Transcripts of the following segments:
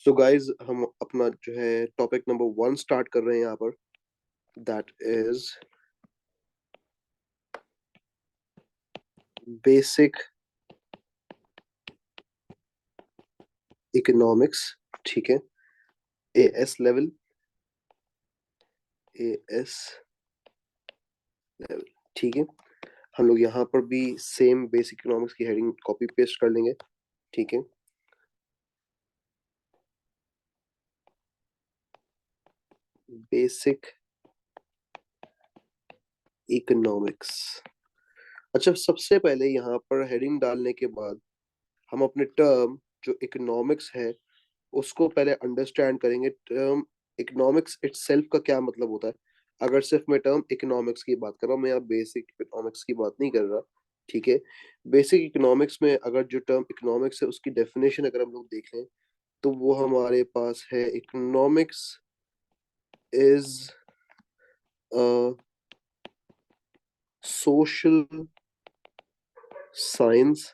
So guys हम अपना जो है टॉपिक नंबर 1 स्टार्ट कर रहे हैं यहाँ पर। That is basic economics. ठीक है, एएस लेवल, एएस लेवल। ठीक है, हम लोग यहाँ पर भी सेम बेसिक इकोनॉमिक्स की हेडिंग कॉपी पेस्ट कर लेंगे। ठीक है, बेसिक इकोनॉमिक्स। अच्छा, सबसे पहले यहाँ पर हेडिंग डालने के बाद हम अपने टर्म जो इकोनॉमिक्स है उसको पहले अंडरस्टैंड करेंगे। टर्म इकोनॉमिक्स इटसेल्फ का क्या मतलब होता है। अगर सिर्फ मैं टर्म इकोनॉमिक्स की बात कर रहा हूँ, मैं यहाँ बेसिक इकोनॉमिक्स की बात नहीं कर रहा। ठीक है, बेसिक इकोनॉमिक्स में अगर जो टर्म इकोनॉमिक्स है उसकी डेफिनेशन अगर हम लोग देख लें तो वो हमारे पास है, economics is a social science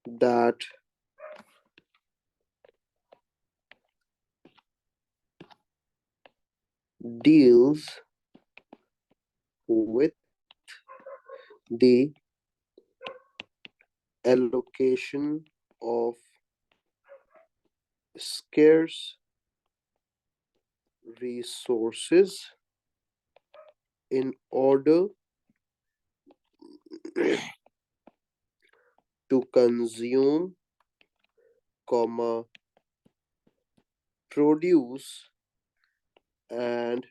that deals with the allocation of scarce resources in order to consume, comma, produce and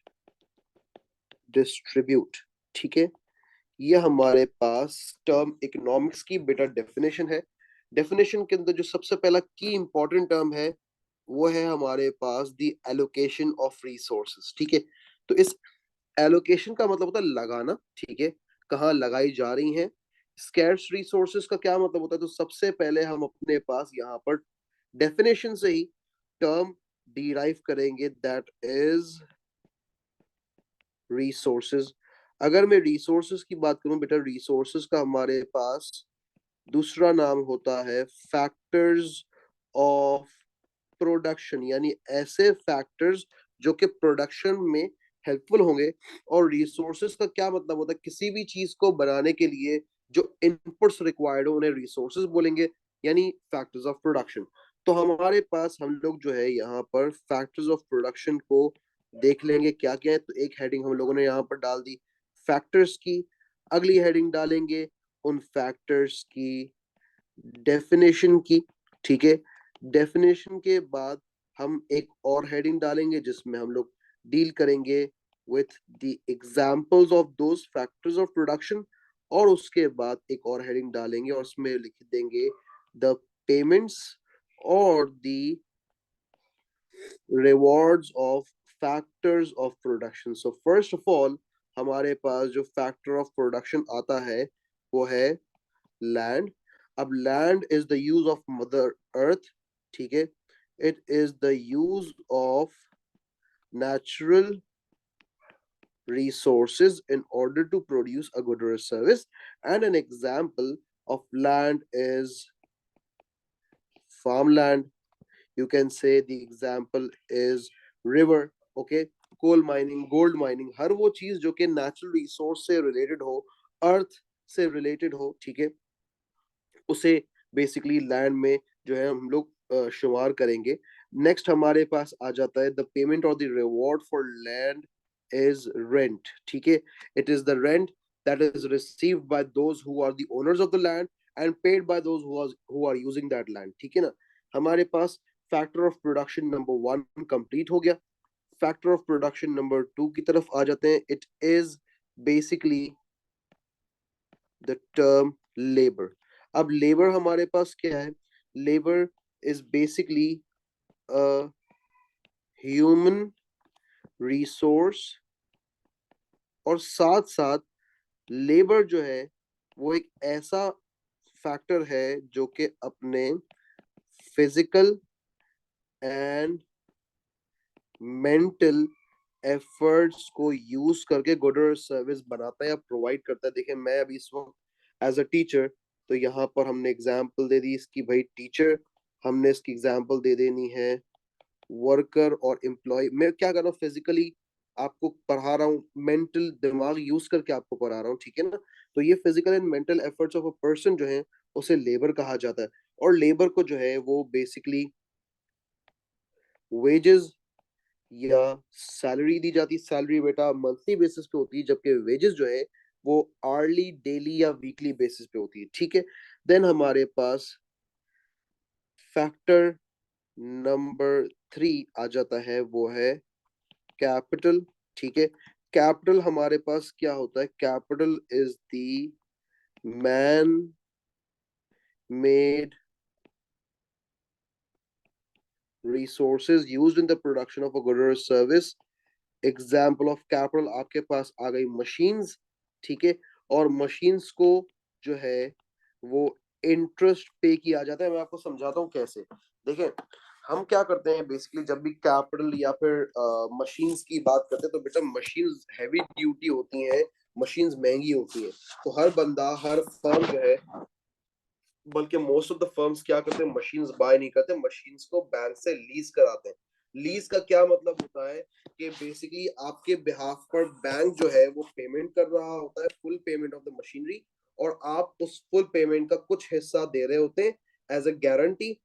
distribute। ठीक है, ये हमारे पास टर्म इकोनॉमिक्स की बेटा डेफिनेशन है। डेफिनेशन के अंदर जो सबसे पहला की इंपॉर्टेंट टर्म है वो है हमारे पास द एलोकेशन ऑफ रिसोर्सेज। ठीक है, तो इस एलोकेशन का मतलब होता है लगाना। ठीक है, कहाँ लगाई जा रही हैं। स्कैर्स रिसोर्सेज का क्या मतलब होता है, तो सबसे पहले हम अपने पास यहाँ पर डेफिनेशन से ही टर्म डिराइव करेंगे, दैट इज रिसोर्सेज। अगर मैं रिसोर्सेज की बात करूं बेटा, रिसोर्सेज का हमारे पास दूसरा नाम होता है फैक्टर्स ऑफ प्रोडक्शन, यानी ऐसे फैक्टर्स जो कि प्रोडक्शन में हेल्पफुल होंगे। और रिसोर्सेज का क्या मतलब होता है, किसी भी चीज को बनाने के लिए जो इनपुट्स रिक्वायर्ड हो उन्हें रिसोर्सेज बोलेंगे, यानी फैक्टर्स ऑफ प्रोडक्शन। तो हमारे पास हम लोग जो है यहाँ पर फैक्टर्स ऑफ प्रोडक्शन को देख लेंगे क्या क्या है। तो एक हेडिंग हम लोगों ने यहाँ पर डाल दी फैक्टर्स की, अगली हेडिंग डालेंगे उन फैक्टर्स की डेफिनेशन की। ठीक है, डेफिनेशन के बाद हम एक और हेडिंग डालेंगे जिसमें हम लोग डील करेंगे with the examples of those factors of production. और उसके बाद एक और हेडिंग डालेंगे और उसमें लिख देंगे द पेमेंट्स और the rewards of factors of production. So first of all हमारे पास जो फैक्टर ऑफ प्रोडक्शन आता है वो है लैंड। अब land is the use of mother earth. ठीक है, it is the use of natural resources in order to produce a good or a service. And an example of land is farmland. You can say the example is river. Okay, coal mining, gold mining, हर वो चीज जो कि natural resource से related हो, अर्थ से related हो, ठीक है, उसे बेसिकली लैंड में जो है हम लोग शुमार करेंगे। नेक्स्ट हमारे पास आ जाता है द पेमेंट और the reward for land is rent. ठीक है, it is the rent that is received by those who are the owners of the land and paid by those who are using that land. ठीक है ना, हमारे पास factor of production number 1 complete हो गया। Factor of production number 2 की तरफ आ जाते हैं। It is basically the term labour. अब लेबर हमारे पास क्या है, labour is basically a human resource, और साथ साथ लेबर जो है वो एक ऐसा फैक्टर है जो कि अपने फिजिकल एंड मेंटल एफर्ट्स को यूज करके गुड और सर्विस बनाता है या प्रोवाइड करता है। देखिए मैं अभी इस वक्त एज अ टीचर, तो यहाँ पर हमने एग्जाम्पल दे दी इसकी, भाई टीचर हमने इसकी एग्जांपल दे देनी है वर्कर और एम्प्लॉय। मैं क्या कर रहा हूँ, फिजिकली आपको पढ़ा रहा हूँ, मेंटल दिमाग यूज करके आपको पढ़ा रहा हूँ, ठीक है ना। तो ये physical and mental efforts of a person जो है उसे लेबर कहा जाता है। और लेबर को जो है वो बेसिकली वेजेस या सैलरी दी जाती है। सैलरी बेटा मंथली बेसिस पे होती है, जबकि वेजेस जो है वो आर्ली, डेली या वीकली बेसिस पे होती है, ठीक है। देन हमारे पास फैक्टर नंबर 3 आ जाता है, वो है कैपिटल, ठीक है। कैपिटल हमारे पास क्या होता है, capital is the man made resources used in the production of a good or service। Example of capital आपके पास आ गई मशीन्स, ठीक है। और मशीन्स को जो है वो इंटरेस्ट पे किया जाता है। मैं आपको समझाता हूँ कैसे। देखें, हम क्या करते हैं बेसिकली, जब भी कैपिटल या फिर मशीन्स की बात करते हैं तो बेटा मशीन्स हैवी ड्यूटी होती हैं, मशीन्स महंगी होती हैं। तो हर बंदा, हर फर्म जो है, बल्कि मोस्ट ऑफ द फर्म्स क्या करते हैं, मशीन्स बाय नहीं करते, मशीन्स को बैंक से लीज कराते हैं। लीज का क्या मतलब होता है कि बेसिकली आपके बिहाफ पर बैंक जो है वो पेमेंट कर रहा होता है, full payment of the machinery, और आप उस फुल पेमेंट का कुछ हिस्सा दे रहे होते हैं एज अ गारंटी।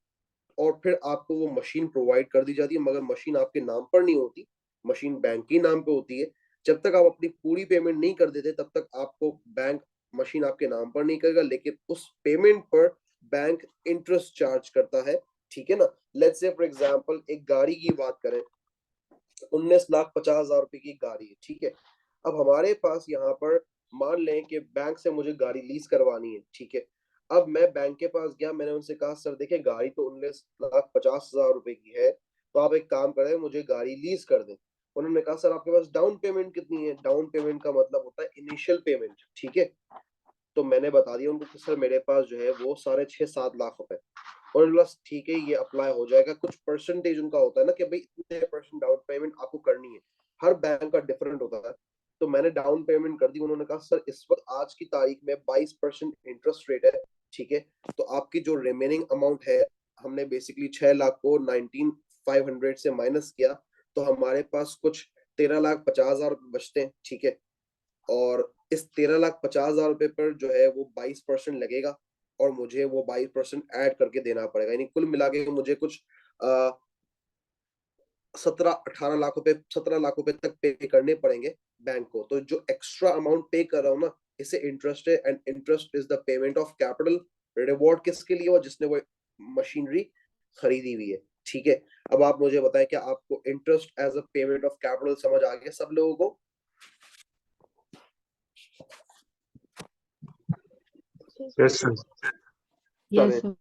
और फिर आपको वो मशीन प्रोवाइड कर दी जाती है, मगर मशीन आपके नाम पर नहीं होती, मशीन बैंक के नाम पे होती है। जब तक आप अपनी पूरी पेमेंट नहीं कर देते तब तक आपको बैंक मशीन आपके नाम पर नहीं करेगा, लेकिन उस पेमेंट पर बैंक इंटरेस्ट चार्ज करता है, ठीक है ना। लेट्स से फॉर एग्जांपल एक गाड़ी की बात करें, 19,50,000 रुपए की गाड़ी है, ठीक है। अब हमारे पास यहाँ पर मान लें कि बैंक से मुझे गाड़ी लीज करवानी है, ठीक है। अब मैं बैंक के पास गया, मैंने उनसे कहा सर देखिए गाड़ी तो 19,50,000 रुपए की है, तो आप एक काम करें मुझे गाड़ी लीज कर दें। उन्होंने कहा सर आपके पास डाउन पेमेंट कितनी है। डाउन पेमेंट का मतलब होता है इनिशियल पेमेंट, ठीक है। तो मैंने बता दिया उनको कि सर मेरे पास जो है वो 6.5-7 लाख रुपए। और उन्होंने बोला ठीक है ये अप्लाई हो जाएगा। कुछ परसेंटेज उनका होता है ना कि भाई इतने परसेंट डाउन पेमेंट आपको करनी है, हर बैंक का डिफरेंट होता है। तो मैंने डाउन पेमेंट कर दी। उन्होंने कहा सर इस वक्त आज की तारीख में 22% इंटरेस्ट रेट है, ठीक है। तो आपकी जो रिमेनिंग अमाउंट है, हमने बेसिकली 6 लाख को 19,500 से माइनस किया, तो हमारे पास कुछ 13,50,000 बचते हैं, ठीक है। और इस 13,50,000 रुपए पर जो है वो 22% लगेगा, और मुझे वो 22% ऐड करके देना पड़ेगा। यानी कुल मिला के मुझे कुछ 17 लाख रुपए तक पे करने पड़ेंगे बैंक को। तो जो एक्स्ट्रा अमाउंट पे कर रहा हूँ ना, इसे इंटरेस्ट है, and interest is the payment of capital. Reward किसके लिए हुआ, जिसने वो मशीनरी खरीदी हुई है, ठीक है। अब आप मुझे बताएं क्या आपको interest as a payment of capital समझ आ गया सब लोगों को। Yes, sir. चले, Yes, sir.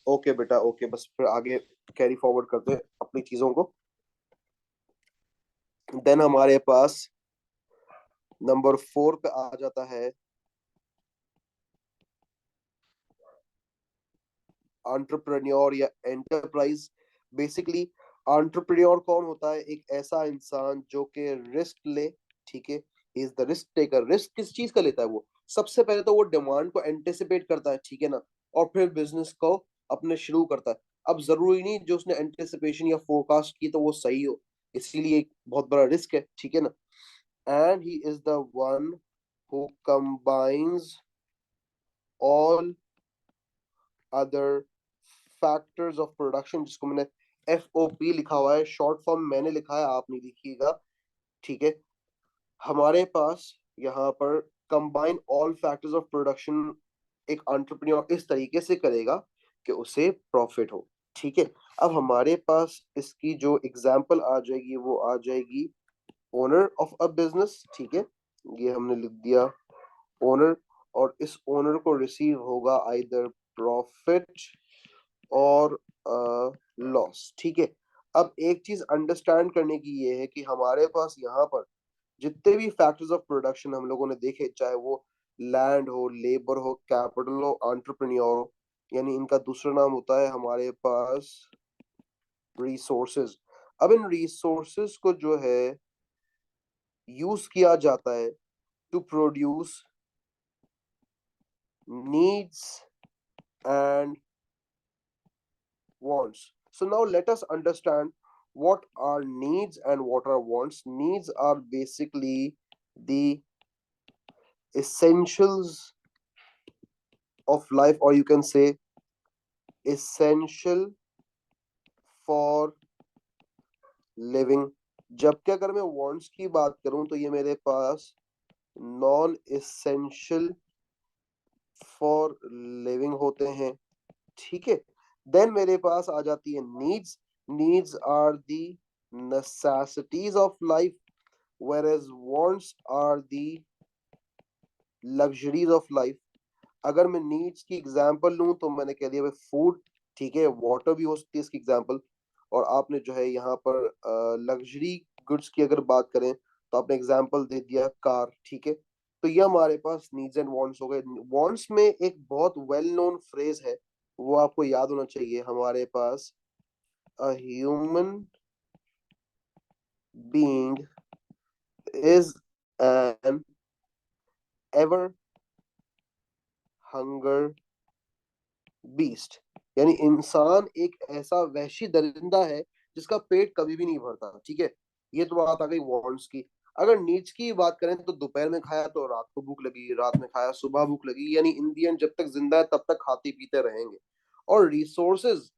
ओके बेटा ओके, बस फिर आगे कैरी फॉरवर्ड करते हैं अपनी चीजों को। देन हमारे पास नंबर 4 पे आ जाता है एंटरप्रेन्योर या एंटरप्राइज। बेसिकली एंटरप्रेन्योर कौन होता है, एक ऐसा इंसान जो कि रिस्क ले, ठीक है। Is the risk taker. Risk किस चीज का लेता है वो, सबसे पहले तो वो डिमांड को एंटिसिपेट करता है, ठीक है ना, और फिर बिजनेस को अपने शुरू करता है। अब जरूरी नहीं जो उसने एंटिसिपेशन या फोरकास्ट की तो वो सही हो, इसीलिए एक बहुत बड़ा रिस्क है, ठीक है ना। And he is the one who combines all other factors of production, जिसको मैंने FOP लिखा हुआ है, शॉर्ट फॉर्म मैंने लिखा है, आप नहीं लिखिएगा, ठीक है। हमारे पास यहाँ पर combine all factors of production एक एंटरप्रेन्योर इस तरीके से करेगा कि उसे प्रॉफिट हो, ठीक है। अब हमारे पास इसकी जो एग्जांपल आ जाएगी वो आ जाएगी ओनर ऑफ अ बिजनेस, ठीक है। ये हमने लिख दिया ओनर, और इस ओनर को रिसीव होगा आइदर प्रॉफिट और लॉस, ठीक है। अब एक चीज अंडरस्टैंड करने की ये है कि हमारे पास यहाँ पर जितने भी फैक्टर्स ऑफ प्रोडक्शन हम लोगों ने देखे, चाहे वो लैंड हो, लेबर हो, कैपिटल हो, एंटरप्रेन्योर हो, यानी इनका दूसरा नाम होता है हमारे पास रिसोर्सेज। अब इन रिसोर्सेज को जो है यूज किया जाता है to produce needs and wants. So now let us understand what are needs and what are wants. Needs are basically the essentials of life, or you can say essential for living. जबकि अगर मैं wants की बात करूं तो ये मेरे पास non essential for living होते हैं, ठीक है। देन मेरे पास आ जाती है needs. Needs are the necessities of life, whereas wants are the luxuries of life. अगर मैं नीड्स की एग्जांपल लूं तो मैंने कह दिया भाई फूड, ठीक है, वाटर भी हो सकती है इसकी एग्जांपल। और आपने जो है यहाँ पर लग्जरी गुड्स की अगर बात करें तो आपने एग्जांपल दे दिया कार, ठीक है। तो ये हमारे पास नीड्स एंड वांट्स हो गए। वांट्स में एक बहुत वेल नोन फ्रेज है, वो आपको याद होना चाहिए हमारे पास, a human being is an ever hunger beast. यानी इंसान एक ऐसा वहशी दरिंदा है जिसका पेट कभी भी नहीं भरता, ठीक है। ये तो बात आ गई वांट्स की। अगर नीड्स की बात करें तो दोपहर में खाया तो रात को भूख लगी, रात में खाया सुबह भूख लगी, यानी इंडियन जब तक जिंदा है तब तक खाते पीते रहेंगे। और रिसोर्सेज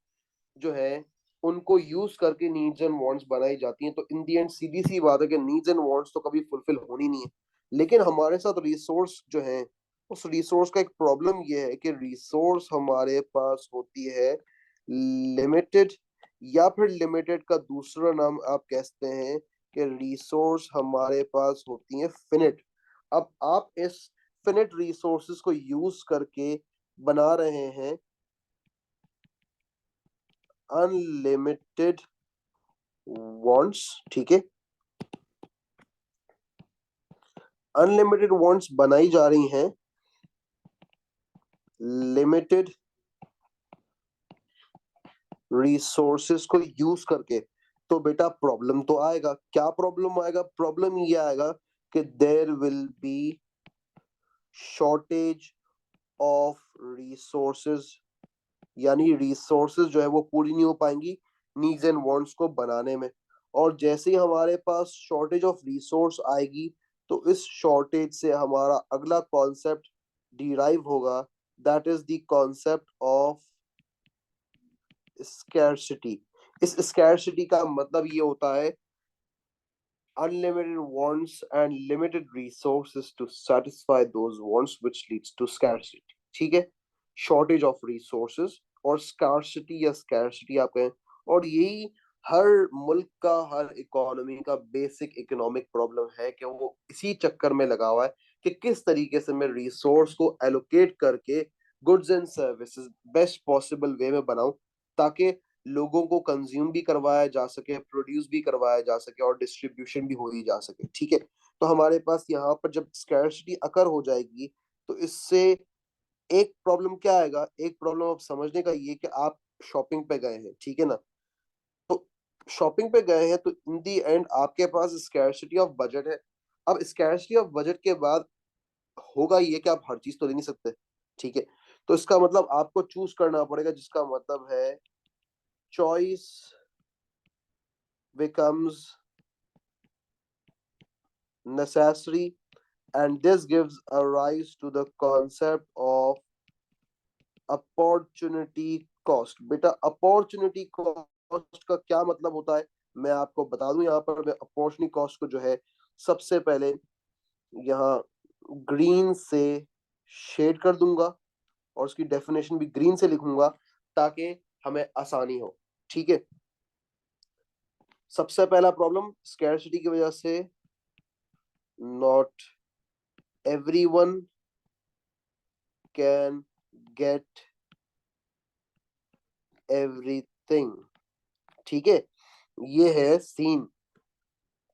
जो है उनको यूज करके नीड्स एंड वांट्स बनाई जाती हैं। तो इन दी एंड सीधी सी बात है कि नीड्स एंड वांट्स तो कभी फुलफिल होनी नहीं है। लेकिन हमारे साथ रिसोर्स जो है, उस रिसोर्स का एक प्रॉब्लम ये है कि रिसोर्स हमारे पास होती है लिमिटेड, या फिर लिमिटेड का दूसरा नाम आप कहते हैं कि रिसोर्स हमारे पास होती है फिनिट। अब आप इस फिनिट रिसोर्सेज को यूज करके बना रहे हैं अनलिमिटेड वांट्स, ठीक है। अनलिमिटेड वांट्स बनाई जा रही हैं लिमिटेड रिसोर्सेस को यूज करके। तो बेटा प्रॉब्लम तो आएगा। क्या प्रॉब्लम आएगा? प्रॉब्लम ये आएगा कि there will be shortage of resources, यानी रिसोर्सेज जो है वो पूरी नहीं हो पाएंगी नीड्स एंड वांट्स को बनाने में। और जैसे ही हमारे पास शॉर्टेज ऑफ रिसोर्स आएगी तो इस शॉर्टेज से हमारा अगला कॉन्सेप्ट डिराइव होगा, that is the concept of scarcity. इस स्कैर्सिटी का मतलब ये होता है unlimited wants and limited resources to satisfy those wants, which leads to scarcity, ठीक है। shortage of resources और scarcity या scarcity आप कहें। और यही हर मुल्क का, हर इकोनॉमी का बेसिक इकोनॉमिक प्रॉब्लम है कि वो इसी चक्कर में लगा हुआ है कि किस तरीके से मैं रिसोर्स को एलोकेट करके goods and services best possible way में बनाऊं, ताकि लोगों को कंज्यूम भी करवाया जा सके, प्रोड्यूस भी करवाया जा सके और डिस्ट्रीब्यूशन भी हो ही जा सके, ठीक है। तो हमारे पास यहाँ पर जब स्कैर्सिटी अकर हो जाएगी तो इससे एक प्रॉब्लम क्या आएगा? एक प्रॉब्लम आप समझने का ये कि आप शॉपिंग पे गए हैं, ठीक है ना। तो शॉपिंग पे गए हैं तो इन दी एंड आपके पास स्कैर्सिटी ऑफ बजट है। अब स्कैर्सिटी ऑफ बजट के बाद होगा ये कि आप हर चीज तो ले नहीं सकते, ठीक है। तो इसका मतलब आपको चूज करना पड़ेगा, जिसका मतलब है choice becomes necessary, and this gives a rise to the concept of opportunity cost. बेटा अपॉर्चुनिटी कॉस्ट का क्या मतलब होता है मैं आपको बता दूं। यहाँ पर मैं अपॉर्चुनिटी कॉस्ट को जो है सबसे पहले यहाँ ग्रीन से शेड कर दूंगा और उसकी डेफिनेशन भी ग्रीन से लिखूंगा ताकि हमें आसानी हो, ठीक है। सबसे पहला प्रॉब्लम स्कैर्सिटी की वजह से not everyone can get everything, ठीक है। ये है सीन।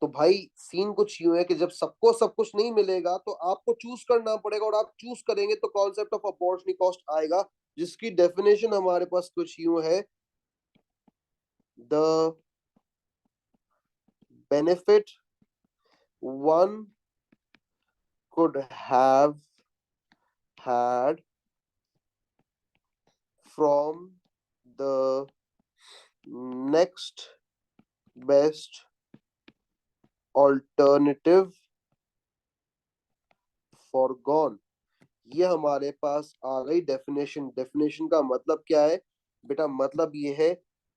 तो भाई सीन कुछ यूं है कि जब सबको सब कुछ नहीं मिलेगा तो आपको चूज करना पड़ेगा, और आप चूज करेंगे तो कॉन्सेप्ट ऑफ अपॉर्चुनिटी कॉस्ट आएगा, जिसकी डेफिनेशन हमारे पास कुछ यूं है, the benefit one could have had from the next best alternative foregone। ये हमारे पास आ गई डेफिनेशन। डेफिनेशन का मतलब क्या है बेटा? मतलब ये है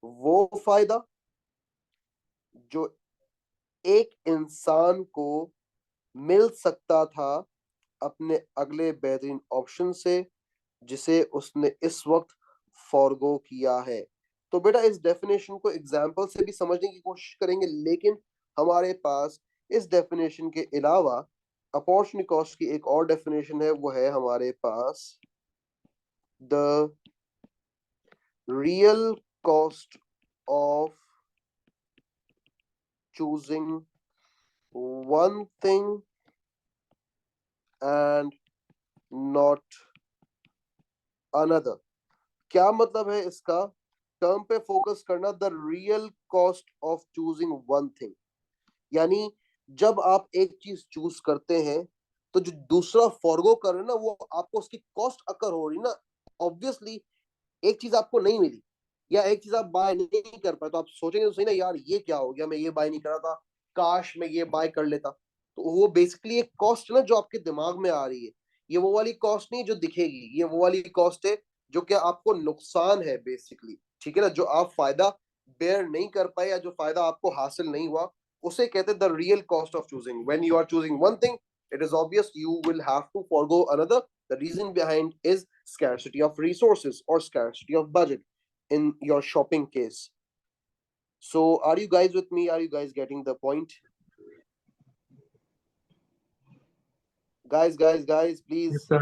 वो फायदा जो एक इंसान को मिल सकता था अपने अगले बेहतरीन ऑप्शन से, जिसे उसने इस वक्त फॉरगो किया है। तो बेटा इस डेफिनेशन को एग्जाम्पल से भी समझने की कोशिश करेंगे, लेकिन हमारे पास इस डेफिनेशन के अलावा अपॉर्चुनिटी कॉस्ट की एक और डेफिनेशन है, वो है हमारे पास the real cost of choosing one thing and not another. क्या मतलब है इसका? टर्म पे फोकस करना, the real cost of choosing one thing. यानी जब आप एक चीज चूज करते हैं तो जो दूसरा फॉरगो कर रहे हैं ना, वो आपको उसकी कॉस्ट अकर हो रही ना। ऑब्वियसली एक चीज आपको नहीं मिली या एक चीज आप बाय नहीं कर पाए, तो आप सोचेंगे तो सही ना, यार ये क्या हो गया, मैं ये बाय नहीं करा था, काश मैं ये बाय कर लेता। तो वो बेसिकली एक कॉस्ट है ना जो आपके दिमाग में आ रही है। ये वो वाली कॉस्ट नहीं जो दिखेगी, ये वो वाली कॉस्ट है जो कि आपको नुकसान है बेसिकली। ठीक है ना, जो आप फायदा बेयर नहीं कर पाए या जो फायदा आपको हासिल नहीं हुआ, उसे कहते हैं the real cost of choosing. When you are choosing one thing, it is obvious you will have to forego another. The reason behind is scarcity of resources or scarcity of budget in your shopping case. So are you guys with me? Are you guys getting the point? Guys, Yes, please sir.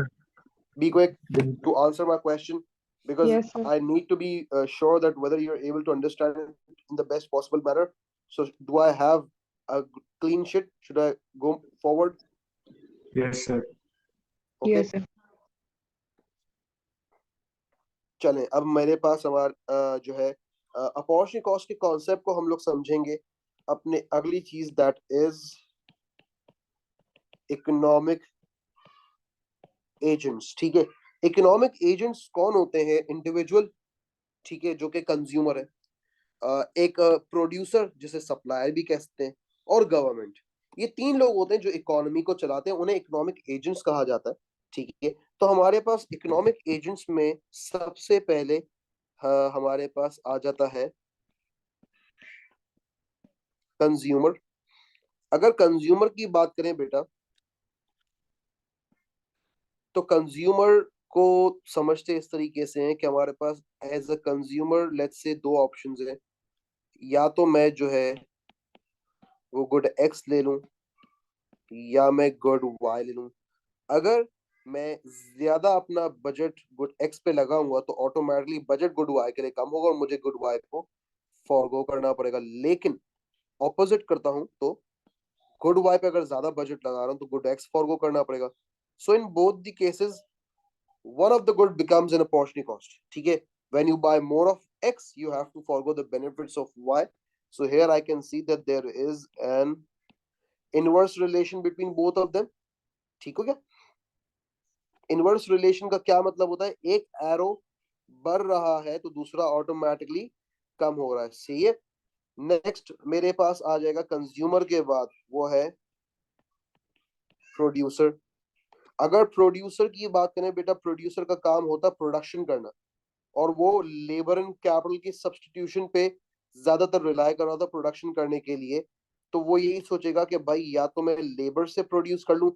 be quick Then to answer my question, because Yes, sir. I need to be sure that whether you're able to understand it in the best possible manner. So do I have a clean sheet? Should I go forward? yes, sir. Okay. Yes, sir. चलें, अब मेरे पास हमारा जो है opportunity cost के concept को हम लोग समझेंगे अपने अगली चीज, दैट इज इकोनॉमिक एजेंट्स। ठीक है, इकोनॉमिक एजेंट्स कौन होते हैं? इंडिविजुअल, ठीक है, जो कि कंज्यूमर है, एक प्रोड्यूसर जिसे सप्लायर भी कह सकते हैं, और गवर्नमेंट। ये तीन लोग होते हैं जो इकोनॉमी को चलाते हैं, उन्हें इकोनॉमिक एजेंट्स कहा जाता है। ठीक है, तो हमारे पास इकोनॉमिक एजेंट्स में सबसे पहले हमारे पास आ जाता है कंज्यूमर। अगर कंज्यूमर की बात करें बेटा, तो कंज्यूमर को समझते इस तरीके से हैं कि हमारे पास as a consumer let's say दो ऑप्शंस हैं। या तो मैं जो है वो गुड एक्स ले लूं, या मैं गुड वाई ले लूं। अगर मैं ज्यादा अपना बजट गुड एक्स पे लगाऊंगा तो ऑटोमेटिकली बजट गुड वाई के लिए कम होगा और मुझे गुड वाई को फॉरगो करना पड़ेगा। लेकिन ऑपोजिट करता हूं तो गुड वाई पे अगर ज्यादा बजट लगा रहा हूं तो गुड एक्स फॉरगो करना पड़ेगा। So in both the cases one of the good becomes an opportunity cost। ठीक है, when you buy more of x you have to forgo the benefits of y। So here I can see that there is an inverse relation between both of them। ठीक हो गया? Inverse relation का क्या मतलब होता है? एक arrow बढ़ रहा है तो दूसरा ऑटोमेटिकली कम हो रहा है। सही है। नेक्स्ट मेरे पास आ जाएगा कंज्यूमर के बाद, वो है प्रोड्यूसर। अगर प्रोड्यूसर की बात करें बेटा, प्रोड्यूसर का काम होता है प्रोडक्शन करना, और वो लेबर एंड कैपिटल की सब्सटीट्यूशन पे ज्यादातर रिलाय कर रहा था प्रोडक्शन करने के लिए। तो वो यही सोचेगा कि भाई या तो मैं लेबर से प्रोड्यूस कर लूं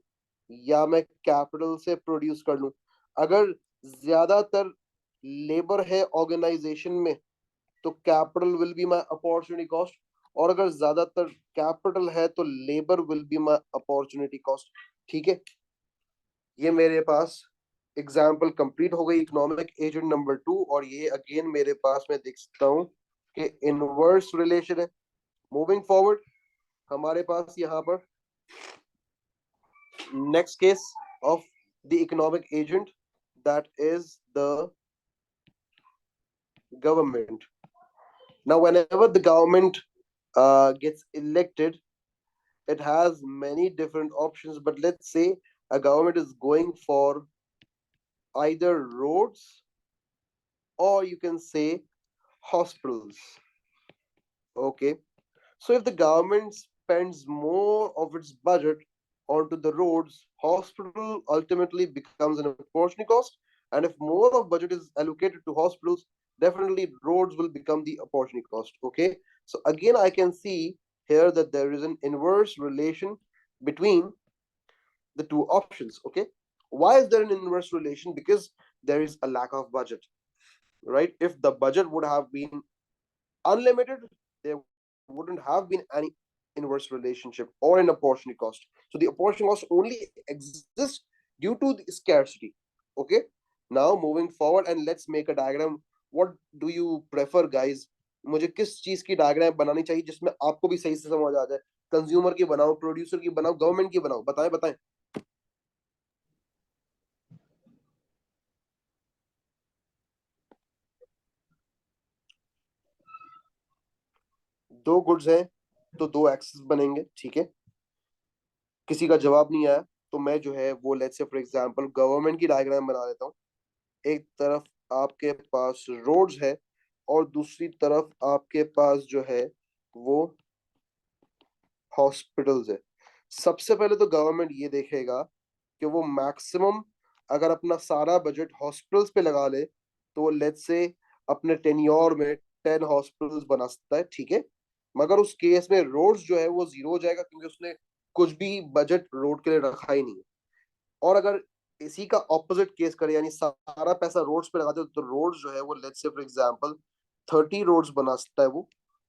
या मैं कैपिटल से प्रोड्यूस कर लूं। अगर ज्यादातर लेबर है ऑर्गेनाइजेशन में तो capital will be my opportunity cost, और अगर ज्यादातर कैपिटल है तो labour will be my opportunity cost. ठीक है, ये मेरे पास एग्जाम्पल कंप्लीट हो गई इकोनॉमिक एजेंट नंबर 2। और ये अगेन मेरे पास मैं देख सकता हूँ कि इनवर्स रिलेशन है। मूविंग फॉरवर्ड, हमारे पास यहाँ पर next case of the economic agent, that is the government. Now whenever the government gets elected, it has many different options, but let's say a government is going for either roads or you can say hospitals। Okay. So if the government spends more of its budget onto the roads, hospital ultimately becomes an opportunity cost. And if more of budget is allocated to hospitals, definitely roads will become the opportunity cost. Okay. So again, I can see here that there is an inverse relation between the two options. Okay. Why is there an inverse relation? Because there is a lack of budget, right? If the budget would have been unlimited, there wouldn't have been any inverse relationship or an opportunity cost. So the opportunity cost only exists due to the scarcity. Okay. Now moving forward, and let's make a diagram. What do you prefer, guys? मुझे किस चीज की diagram बनानी चाहिए जिसमें आपको भी सही से समझ आ जाए? कंज्यूमर की बनाओ, प्रोड्यूसर की बनाओ, गवर्नमेंट की बनाओ, बताएं बताएं. दो गुड्स हैं तो दो एक्सेस बनेंगे, ठीक है. किसी का जवाब नहीं आया तो मैं जो है वो let's say for example government की डायग्राम बना देता हूँ. एक तरफ आपके पास रोड्स है और दूसरी तरफ आपके पास जो है वो हॉस्पिटल्स है. सबसे पहले तो गवर्नमेंट ये देखेगा कि वो मैक्सिमम अगर अपना सारा बजट हॉस्पिटल्स पे लगा ले तो लेट्स से अपने टेन्योर में 10 हॉस्पिटल्स बना सकता है, ठीक है. मगर उस केस में रोड्स जो है वो जीरो हो जाएगा क्योंकि उसने कुछ भी बजट रोड के लिए रखा ही नहीं है. और अगर इसी का ऑपोजिट केस करे यानी सारा पैसा रोड्स पे लगा दे तो रोड्स जो है वो let's say for example 30 roads बना सकता है वो.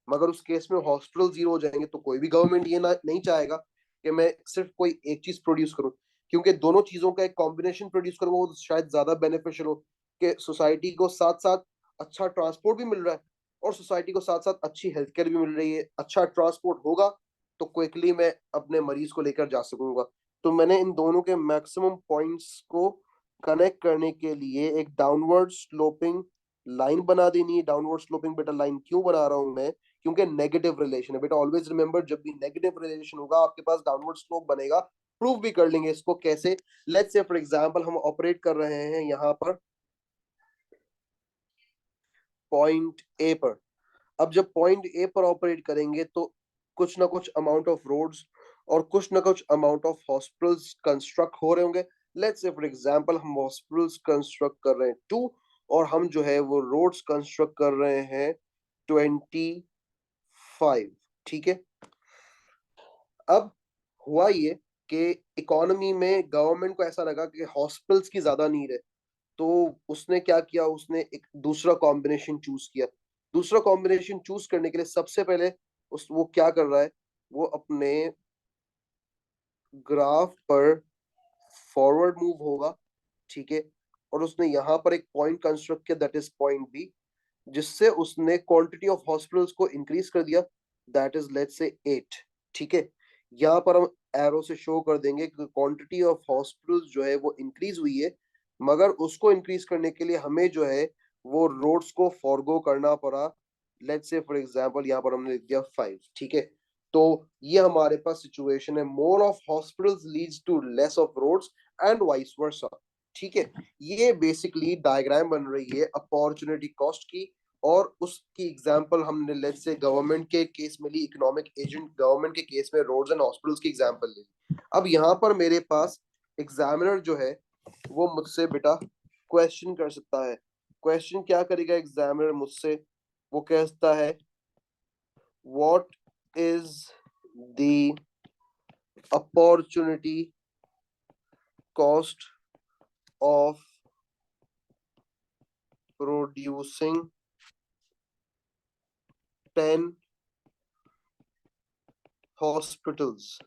मगर उस केस में हॉस्पिटल जीरो हो जाएंगे तो कोई भी गवर्नमेंट ये ना नहीं चाहेगा कि मैं सिर्फ कोई एक चीज प्रोड्यूस करूं, क्योंकि दोनों चीजों का एक कॉम्बिनेशन प्रोड्यूस करूंगा वो शायद ज्यादा बेनिफिशियल हो कि सोसाइटी को साथ साथ अच्छा ट्रांसपोर्ट भी मिल रहा है और सोसाइटी को साथ साथ अच्छी हेल्थ केयर भी मिल रही है. अच्छा ट्रांसपोर्ट होगा तो क्विकली मैं अपने मरीज को लेकर जा सकूंगा. तो मैंने इन दोनों के मैक्सिमम पॉइंट्स को कनेक्ट करने के लिए एक डाउनवर्ड स्लोपिंग लाइन बना देनी है. डाउनवर्ड स्लोपिंग बेटा लाइन क्यों बना रहा हूं मैं? क्योंकि नेगेटिव रिलेशन है बेटा. ऑलवेज रिमेंबर, जब भी नेगेटिव रिलेशन होगा आपके पास डाउनवर्ड स्लोप बनेगा. प्रूव भी कर लेंगे इसको कैसे. लेट्स से फॉर एग्जांपल हम ऑपरेट कर रहे हैं यहाँ पर पॉइंट ए पर. अब जब पॉइंट ए पर ऑपरेट करेंगे तो कुछ ना कुछ अमाउंट ऑफ रोड्स और कुछ ना कुछ अमाउंट ऑफ हॉस्पिटल्स कंस्ट्रक्ट हो रहे होंगे. लेट्स से फॉर एग्जांपल हम हॉस्पिटल्स कंस्ट्रक्ट कर रहे हैं 2 और हम जो है वो रोड्स कंस्ट्रक्ट कर रहे हैं 25, ठीक है. अब हुआ ये कि इकोनॉमी में गवर्नमेंट को ऐसा लगा कि हॉस्पिटल्स की ज्यादा नीड है तो उसने क्या किया, उसने एक दूसरा कॉम्बिनेशन चूज किया. दूसरा कॉम्बिनेशन चूज करने के लिए सबसे पहले उस वो क्या कर रहा है, वो अपने ग्राफ पर फॉरवर्ड मूव होगा, ठीक है. और उसने यहाँ पर एक पॉइंट कंस्ट्रक्ट किया दैट इज पॉइंट बी, जिससे उसने क्वांटिटी ऑफ हॉस्पिटल्स को इंक्रीज कर दिया दैट इज लेट्स से 8, ठीक है. यहाँ पर हम एरो से शो कर देंगे कि क्वांटिटी ऑफ हॉस्पिटल्स जो है वो इंक्रीज हुई है. मगर उसको इंक्रीज करने के लिए हमें जो है वो रोड्स को फॉरगो करना पड़ा. लेट्स से फॉर एग्जांपल यहाँ पर हमने लिख दिया 5, ठीक है. तो ये हमारे पास सिचुएशन है. More of hospitals leads to less of roads and vice versa, ठीक है. ये बेसिकली डायग्राम बन रही है अपॉर्चुनिटी कॉस्ट की और उसकी एग्जांपल हमने लेट्स से गवर्नमेंट के केस में ली, इकोनॉमिक एजेंट गवर्नमेंट के केस में रोड्स एंड हॉस्पिटल्स की एग्जांपल ली. अब यहाँ पर मेरे पास एग्जामिनर जो है वो मुझसे बेटा क्वेश्चन कर सकता है. क्वेश्चन क्या करेगा एग्जामिनर मुझसे? वो कहता है what is the opportunity cost of producing 10 hospitals.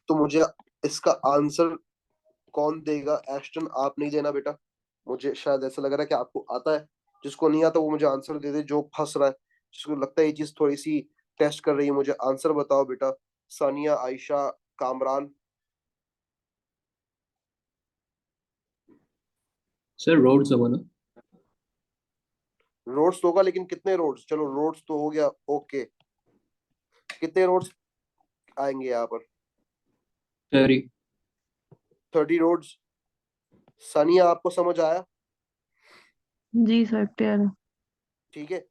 तो मुझे इसका आंसर कौन देगा? एस्टन आप नहीं देना बेटा. मुझे शायद ऐसा लग रहा है कि आपको आता है. जिसको नहीं आता वो मुझे आंसर दे दे. जो फंस रहा है, जिसको लगता है ये चीज थोड़ी सी टेस्ट कर रही है, मुझे आंसर बताओ बेटा. सानिया, आयशा, कामरान. सर रोड्स होगा ना? रोड्स तो होगा लेकिन कितने रोड्स? चलो रोड्स तो हो गया, ओके. कितने रोड्स आएंगे यहाँ पर? 30. 30 रोड्स. सानिया आपको समझ आया? जी सर, क्लियर है. ठीक है.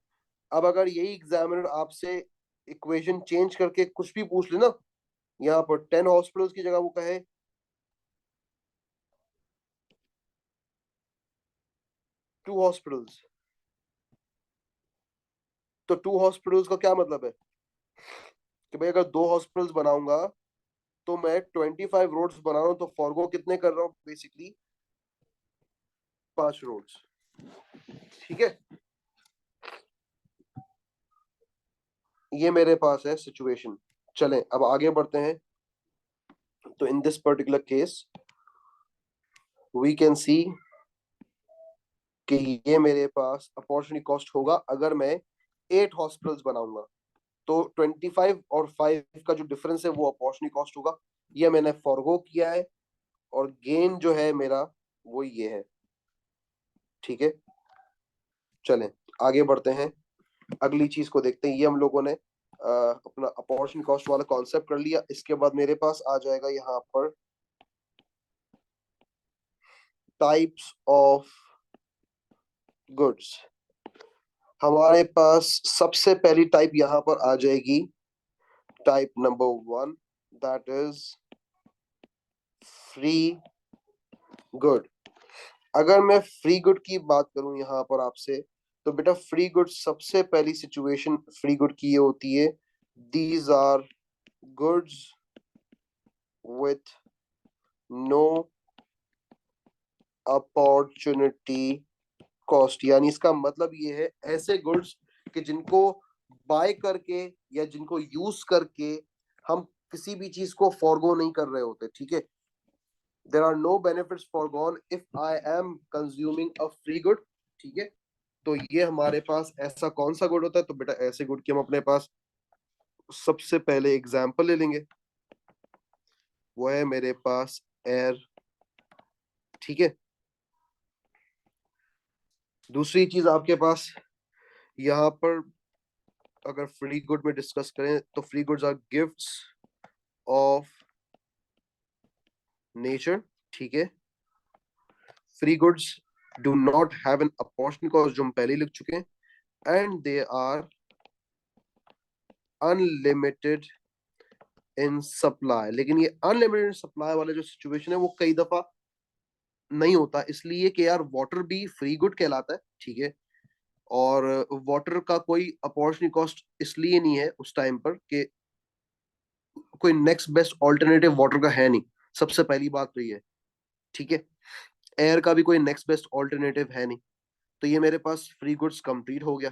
अब अगर यही एग्जामिनर आपसे इक्वेशन चेंज करके कुछ भी पूछ ले ना, यहाँ पर 10 हॉस्पिटल्स की जगह वो कहे 2 हॉस्पिटल्स, तो 2 हॉस्पिटल्स का क्या मतलब है कि भाई अगर 2 हॉस्पिटल्स बनाऊंगा तो मैं 25 रोड्स बना रहा हूं, तो फॉरगो कितने कर रहा हूं बेसिकली 5 रोड्स। ठीक है, ये मेरे पास है सिचुएशन। चलें अब आगे बढ़ते हैं। तो in this particular case we can see कि ये मेरे पास अपॉर्चुनिटी कॉस्ट होगा अगर मैं 8 हॉस्पिटल्स बनाऊंगा, तो 25 और 5 का जो डिफरेंस है वो अपॉर्चुनिटी कॉस्ट होगा। ये मैंने फॉरगो किया है और गेन जो है मेरा वो ये है। ठीक है, चलें आगे बढ़ते हैं, अगली चीज को देखते हैं। ये हम लोगों ने अपना अपॉर्चुनिटी कॉस्ट वाला कॉन्सेप्ट कर लिया। इसके बाद मेरे पास आ जाएगा यहाँ पर टाइप्स ऑफ गुड्स। हमारे पास सबसे पहली टाइप यहाँ पर आ जाएगी type number 1, that is free good. अगर मैं फ्री गुड की बात करूं यहाँ पर आपसे, तो बेटा फ्री गुड सबसे पहली सिचुएशन फ्री गुड की ये होती है, these are goods with no opportunity cost. यानी इसका मतलब ये है ऐसे गुड्स कि जिनको बाय करके या जिनको यूज करके हम किसी भी चीज को फॉरगो नहीं कर रहे होते। ठीक है, there are no benefits forgone if I am consuming a free good. ठीक है, तो ये हमारे पास ऐसा कौन सा गुड होता है, तो बेटा ऐसे गुड की हम अपने पास सबसे पहले एग्जांपल ले लेंगे, वो है मेरे पास एयर। ठीक है, दूसरी चीज आपके पास यहाँ पर अगर फ्री गुड में डिस्कस करें तो free goods are gifts of nature. ठीक है, free goods do not have an opportunity cost, जो हम पहले लिख चुके हैं, and they are unlimited in supply. लेकिन ये अनलिमिटेड सप्लाई वाला जो सिचुएशन है वो कई दफा नहीं होता, इसलिए कि यार वाटर भी फ्री गुड कहलाता है। ठीक है, और वाटर का कोई अपॉर्चुनिटी कॉस्ट इसलिए नहीं है उस टाइम पर कि कोई नेक्स्ट बेस्ट ऑल्टरनेटिव वाटर का है नहीं, सबसे पहली बात तो ये है। ठीक है, एयर का भी कोई नेक्स्ट बेस्ट ऑल्टरनेटिव है नहीं, तो ये मेरे पास फ्री गुड्स कंप्लीट हो गया।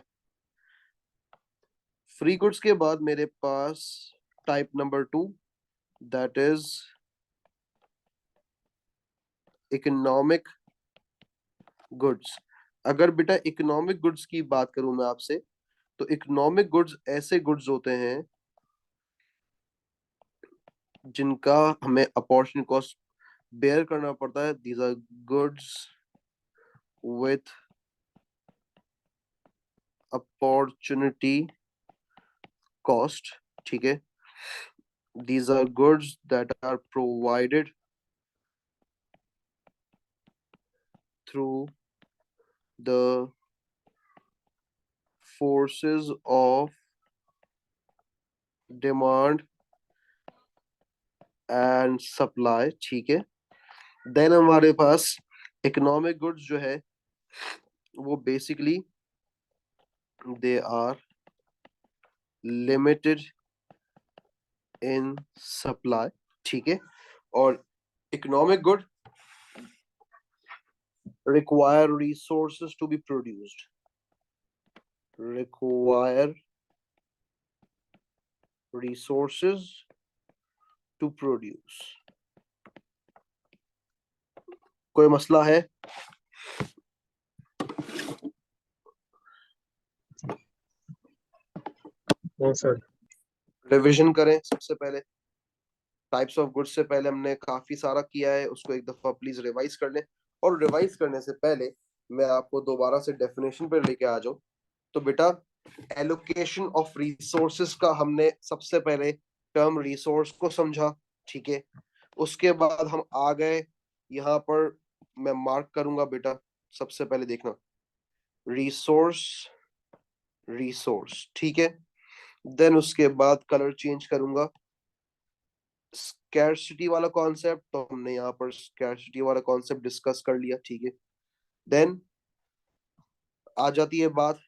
फ्री गुड्स के बाद मेरे पास type number 2, that is economic goods. अगर बेटा इकोनॉमिक गुड्स की बात करूं मैं आपसे, तो इकोनॉमिक गुड्स ऐसे गुड्स होते हैं जिनका हमें अपॉर्चुनिटी कॉस्ट बेयर करना पड़ता है। These are goods with opportunity cost. ठीक है, these are goods that are provided through the forces of demand and supply। ठीक है, देन हमारे पास इकोनॉमिक गुड्स जो है वो basically they are limited in supply. ठीक है, और economic good require resources to be produced, require resources to produce। कोई मसला है? No sir. रिवीजन करें सबसे पहले, टाइप्स ऑफ गुड्स से पहले हमने काफी सारा किया है, उसको एक दफा प्लीज रिवाइज कर लें। और रिवाइज करने से पहले मैं आपको दोबारा से डेफिनेशन पर लेके आ जाऊं। तो बेटा एलोकेशन ऑफ रिसोर्सेज का हमने सबसे पहले टर्म रिसोर्स को समझा। ठीक है, उसके बाद हम आ गए यहाँ पर, मैं मार्क करूंगा बेटा, सबसे पहले देखना रिसोर्स रिसोर्स, ठीक है। देन उसके बाद कलर चेंज करूंगा। स्कैर्सिटी वाला कॉन्सेप्ट तो हमने यहाँ पर स्कैर्सिटी वाला कॉन्सेप्ट डिस्कस कर लिया, ठीक है। देन आ जाती है बात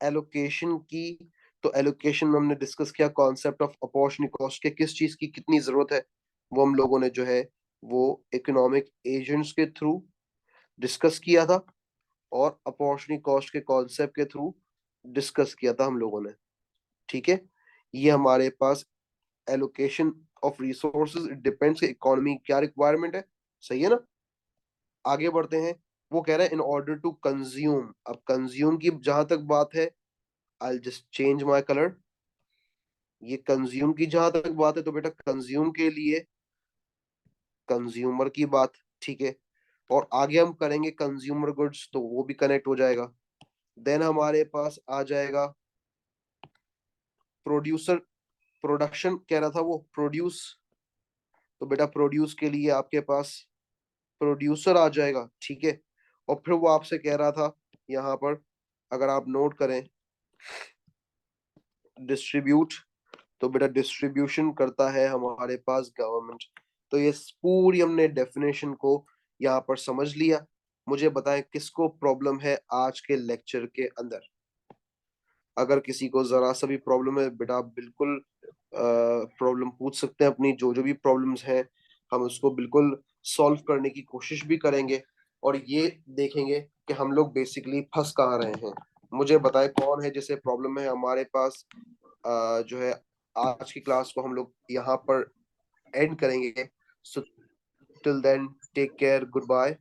एलोकेशन की। तो एलोकेशन में हमने डिस्कस किया कॉन्सेप्ट ऑफ अपॉर्चुनिटी कॉस्ट के, किस चीज की कितनी जरूरत है, वो हम लोगों ने जो है वो इकोनॉमिक एजेंट्स के थ्रू डिस्कस किया था, और अपॉर्चुनिटी कॉस्ट के कॉन्सेप्ट के थ्रू डिस्कस किया था हम लोगों ने, ठीक है। ये हमारे पास allocation of resources, it depends economy क्या रिक्वायरमेंट है, सही है ना। आगे बढ़ते हैं। वो कह रहा है इन ऑर्डर टू कंज्यूम। अब कंज्यूम की जहां तक बात है, I just change my colour. ये कंज्यूम की जहां तक बात है तो बेटा कंज्यूम के लिए कंज्यूमर की बात, ठीक है। और आगे हम करेंगे कंज्यूमर गुड्स, तो वो भी कनेक्ट हो जाएगा। देन हमारे पास आ जाएगा प्रोड्यूसर, प्रोडक्शन कह रहा था वो, प्रोड्यूस। तो बेटा प्रोड्यूस के लिए आपके पास प्रोड्यूसर आ जाएगा, ठीक है। और फिर वो आपसे कह रहा था यहाँ पर, अगर आप नोट करें, डिस्ट्रीब्यूट। तो बेटा डिस्ट्रीब्यूशन करता है हमारे पास गवर्नमेंट। तो ये पूरी हमने डेफिनेशन को यहाँ पर समझ लिया। मुझे बताएं किसको प्रॉब्लम है आज के लेक्चर के अंदर। अगर किसी को जरा सा भी प्रॉब्लम है बेटा, आप बिल्कुल प्रॉब्लम पूछ सकते हैं अपनी, जो जो भी प्रॉब्लम्स हैं हम उसको बिल्कुल सॉल्व करने की कोशिश भी करेंगे, और ये देखेंगे कि हम लोग बेसिकली फंस कहाँ रहे हैं। मुझे बताएं कौन है जिसे प्रॉब्लम है हमारे पास। जो है आज की क्लास को हम लोग यहाँ पर एंड करेंगे। So till then take care, good bye.